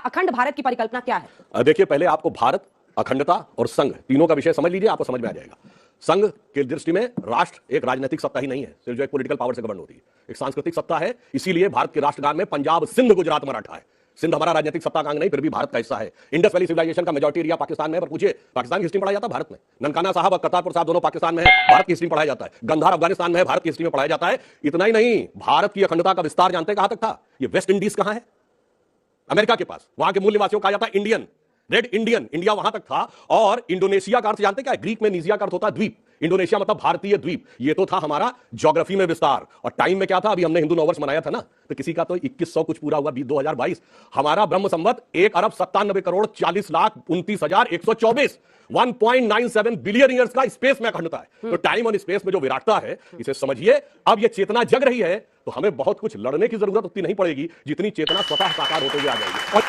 अखंड भारत की परिकल्पना क्या है? देखिए, पहले आपको भारत, अखंडता और संघ तीनों का विषय समझ लीजिए, आपको समझ में आ जाएगा। संघ की दृष्टि में राष्ट्र एक राजनीतिक सत्ता ही नहीं है, सिर्फ जो एक पॉलिटिकल पावर से गवर्न होती है, एक सांस्कृतिक सत्ता है। इसीलिए भारत के राष्ट्रगान में पंजाब, सिंध, गुजरात, मराठा है। सिंध हमारा राजनीतिक सत्ता का अंग नहीं, फिर भी भारत का हिस्सा है। इंडस वैली सिविलाइजेशन का मेजॉरिटी एरिया पाकिस्तान में है, पर पूछिए पाकिस्तान की हिस्ट्री में पढ़ाया जाता है भारत में। ननकाना साहब और करतारपुर साहब दोनों पाकिस्तान में है, भारत की हिस्ट्री में पढ़ाया जाता है। गंधार अफगानिस्तान में है, भारत की हिस्ट्री में पढ़ाया जाता है। इतना ही नहीं, भारत की अखंडता का विस्तार जानते हैं कहां तक था? ये वेस्ट इंडीज कहां है? अमेरिका के पास। वहां के मूल निवासियों कहा जाता है इंडियन, रेड इंडियन। इंडिया वहां तक था। और इंडोनेशिया का अर्थ जानते क्या है? ग्रीक में निजिया का अर्थ होता है द्वीप। इंडोनेशिया मतलब भारतीय द्वीप। ये तो था हमारा ज्योग्राफी में विस्तार। और टाइम में क्या था? अभी हमने हिंदू नववर्ष मनाया था ना, तो किसी का तो 2100 कुछ पूरा हुआ 2022। हमारा ब्रह्म संवत 1,97,40,29,124 1.97 बिलियन ईयर्स का स्पेस में अखंडता है। तो टाइम और स्पेस में जो विराटता है, इसे समझिए। अब ये चेतना जग रही है, तो हमें बहुत कुछ लड़ने की जरूरत उतनी नहीं पड़ेगी जितनी चेतना स्वतः साकार होते हुए आ जाएगी। और